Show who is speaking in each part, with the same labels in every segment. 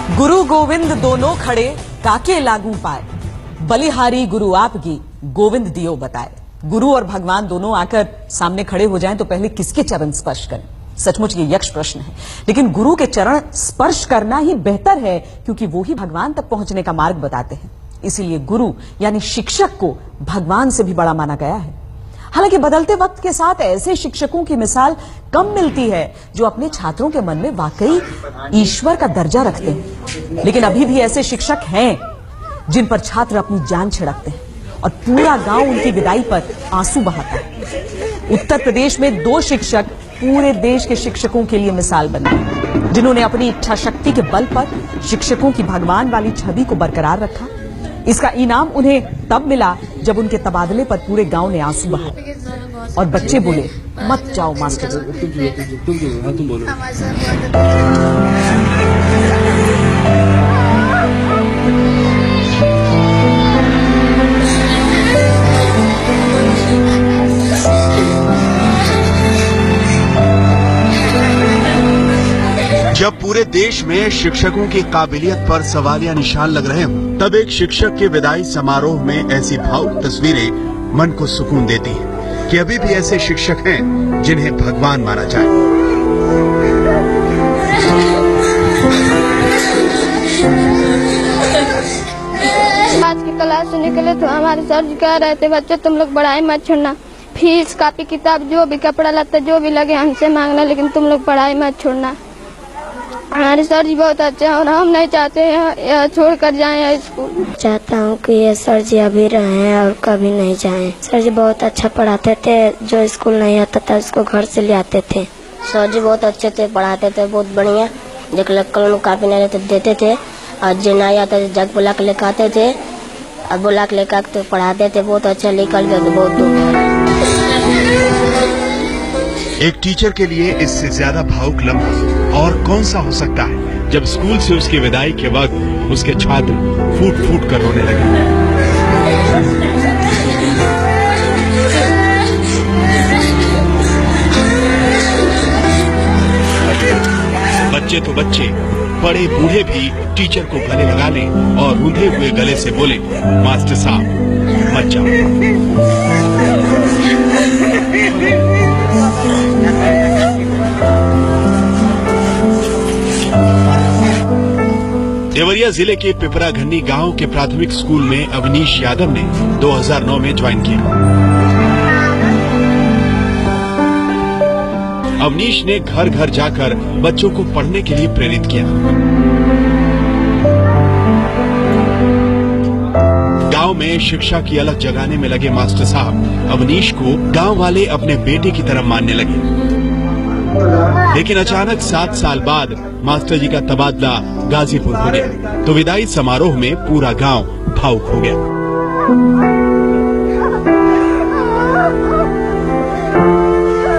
Speaker 1: गुरु गोविंद दोनों खड़े काके लागू पाए, बलिहारी गुरु आपकी गोविंद दियो बताए। गुरु और भगवान दोनों आकर सामने खड़े हो जाएं तो पहले किसके चरण स्पर्श करें? सचमुच ये यक्ष प्रश्न है, लेकिन गुरु के चरण स्पर्श करना ही बेहतर है क्योंकि वो ही भगवान तक पहुंचने का मार्ग बताते हैं। इसीलिए गुरु यानी शिक्षक को भगवान से भी बड़ा माना गया है। हालांकि बदलते वक्त के साथ ऐसे शिक्षकों की मिसाल कम मिलती है जो अपने छात्रों के मन में वाकई ईश्वर का दर्जा रखते हैं, लेकिन अभी भी ऐसे शिक्षक हैं जिन पर छात्र अपनी जान छिड़कते हैं और पूरा गांव उनकी विदाई पर आंसू बहाता है। उत्तर प्रदेश में 2 शिक्षक पूरे देश के शिक्षकों के लिए मिसाल बने, जिन्होंने अपनी इच्छा शक्ति के बल पर शिक्षकों की भगवान वाली छवि को बरकरार रखा। इसका इनाम उन्हें तब मिला जब उनके तबादले पर पूरे गांव ने आंसू बहाए और बच्चे बोले, मत जाओ मास्टर।
Speaker 2: जब पूरे देश में शिक्षकों की काबिलियत पर सवालिया निशान लग रहे हों, तब एक शिक्षक के विदाई समारोह में ऐसी भावुक तस्वीरें मन को सुकून देती हैं कि अभी भी ऐसे शिक्षक हैं जिन्हें भगवान माना जाए।
Speaker 3: आज की क्लास से निकले तो हमारे सर जी कह रहे थे, बच्चे तुम लोग पढ़ाई मत छोड़ना, फीस कापी किताब जो भी कपड़ा लत्ता जो भी लगे हमसे मांगना, लेकिन तुम लोग पढ़ाई मत छोड़ना। हमारे सर जी बहुत अच्छे हैं और हम नहीं चाहते हैं छोड़कर जाएं स्कूल।
Speaker 4: चाहता हूँ कि ये सर जी अभी रहें और कभी नहीं जाएं। सर जी बहुत अच्छा पढ़ाते थे, जो स्कूल नहीं आता था उसको घर से ले आते थे।
Speaker 5: सर जी बहुत अच्छे थे, पढ़ाते थे बहुत बढ़िया। जो कलम कापी नहीं रहते देते थे और जो नहीं आता जग बुला के लेकर आते थे और बुला के लेकर तो पढ़ाते थे। बहुत अच्छा निकल गया, बहुत दूर।
Speaker 2: एक टीचर के लिए इससे ज्यादा भावुक लम्हा और कौन सा हो सकता है जब स्कूल से उसकी विदाई के वक्त उसके छात्र फूट फूट कर रोने लगे। बच्चे तो बच्चे, बड़े बूढ़े भी टीचर को गले लगा लें और रूंधे हुए गले से बोले, मास्टर साहब मत जाओ। देवरिया जिले के पिपराघन्नी गांव के प्राथमिक स्कूल में अवनीश यादव ने 2009 में ज्वाइन किया। अवनीश ने घर घर जाकर बच्चों को पढ़ने के लिए प्रेरित किया। गांव में शिक्षा की अलग जगाने में लगे मास्टर साहब अवनीश को गांव वाले अपने बेटे की तरह मानने लगे। लेकिन अचानक 7 साल बाद मास्टर जी का तबादला गाजीपुर हो गया तो विदाई समारोह में पूरा गांव भावुक हो गया।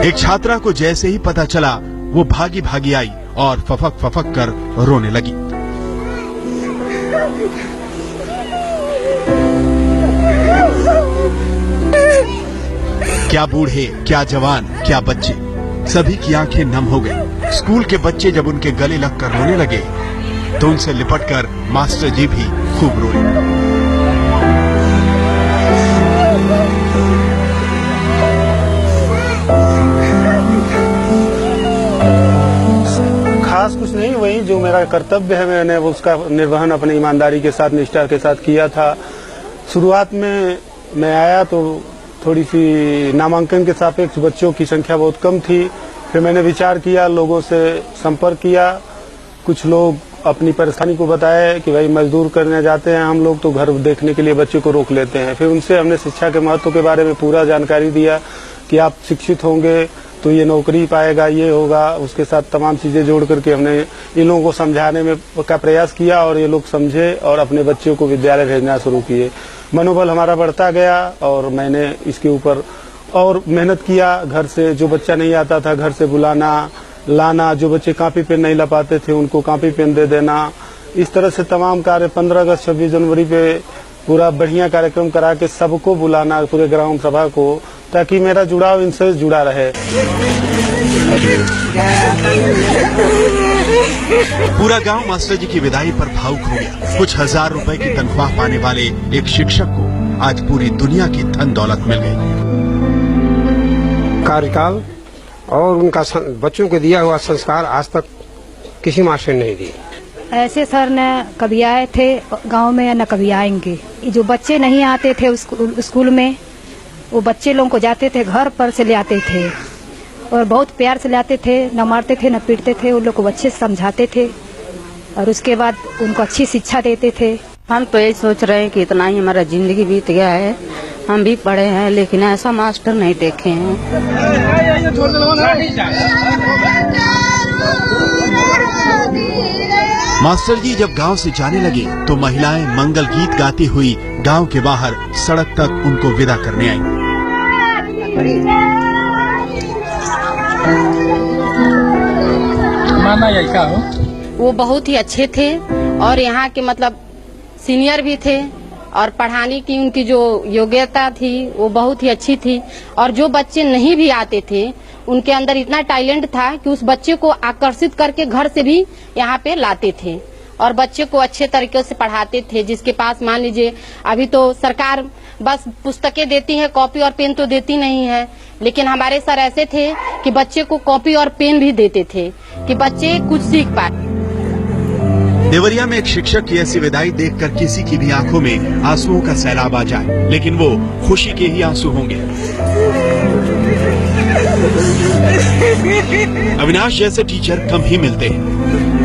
Speaker 2: एक छात्रा को जैसे ही पता चला वो भागी भागी आई और फफक फफक कर रोने लगी। क्या बूढ़े, क्या जवान, क्या बच्चे, सभी की आंखें नम हो गई। स्कूल के बच्चे जब उनके गले लगकर रोने लगे तो उनसे लिपटकर मास्टर जी भी खूब रोए।
Speaker 6: खास कुछ नहीं, वही जो मेरा कर्तव्य है मैंने उसका निर्वहन अपनी ईमानदारी के साथ, निष्ठा के साथ किया था। शुरुआत में मैं आया तो थोड़ी सी नामांकन के सापेक्ष बच्चों की संख्या बहुत कम थी। फिर मैंने विचार किया, लोगों से संपर्क किया। कुछ लोग अपनी परेशानी को बताया कि भाई मजदूर करने जाते हैं हम लोग तो घर देखने के लिए बच्चे को रोक लेते हैं। फिर उनसे हमने शिक्षा के महत्व के बारे में पूरा जानकारी दिया कि आप शिक्षित होंगे तो ये नौकरी पाएगा, ये होगा। उसके साथ तमाम चीजें जोड़ करके हमने इन लोगों को समझाने में का प्रयास किया और ये लोग समझे और अपने बच्चों को विद्यालय भेजना शुरू किए। मनोबल हमारा बढ़ता गया और मैंने इसके ऊपर और मेहनत किया। घर से जो बच्चा नहीं आता था घर से बुलाना लाना, जो बच्चे कॉपी पेन नहीं ला पाते थे उनको कॉपी पेन दे देना, इस तरह से तमाम कार्य 15 अगस्त 26 जनवरी पे पूरा बढ़िया कार्यक्रम करा के सबको बुलाना, पूरे ग्राम सभा को, ताकि मेरा जुड़ाव इनसे जुड़ा रहे।
Speaker 2: पूरा गांव मास्टर जी की विदाई पर भावुक हो गया। कुछ हजार रुपए की तनख्वाह पाने वाले एक शिक्षक को आज पूरी दुनिया की धन दौलत मिल गई।
Speaker 7: कार्यकाल और उनका बच्चों को दिया हुआ संस्कार आज तक किसी मास्टर ने नहीं दिया।
Speaker 8: ऐसे सर न कभी आए थे गांव में न कभी आएंगे। जो बच्चे नहीं आते थे स्कूल में, वो बच्चे लोगों को जाते थे घर पर से ले आते थे और बहुत प्यार से लाते थे, न मारते थे न पीटते थे, उन लोग को अच्छे से समझाते थे और उसके बाद उनको अच्छी शिक्षा देते थे।
Speaker 9: हम तो यही सोच रहे हैं कि इतना ही हमारा जिंदगी बीत गया है, हम भी पढ़े हैं लेकिन ऐसा मास्टर नहीं देखे हैं।
Speaker 2: मास्टर जी जब गांव से जाने लगे तो महिलाएं मंगल गीत गाती हुई गांव के बाहर सड़क तक उनको विदा करने आईं।
Speaker 9: वो बहुत ही अच्छे थे और यहाँ के मतलब सीनियर भी थे और पढ़ाने की उनकी जो योग्यता थी वो बहुत ही अच्छी थी। और जो बच्चे नहीं भी आते थे उनके अंदर इतना टैलेंट था कि उस बच्चे को आकर्षित करके घर से भी यहाँ पे लाते थे और बच्चे को अच्छे तरीके से पढ़ाते थे। जिसके पास मान लीजिए अभी तो सरकार बस पुस्तकें देती है, कॉपी और पेन तो देती नहीं है, लेकिन हमारे सर ऐसे थे कि बच्चे को कॉपी और पेन भी देते थे कि बच्चे कुछ सीख पाए।
Speaker 2: देवरिया में एक शिक्षक की ऐसी विदाई देखकर किसी की भी आंखों में आंसुओं का सैलाब आ जाए, लेकिन वो खुशी के ही आंसू होंगे। अविनाश जैसे टीचर कम ही मिलते हैं।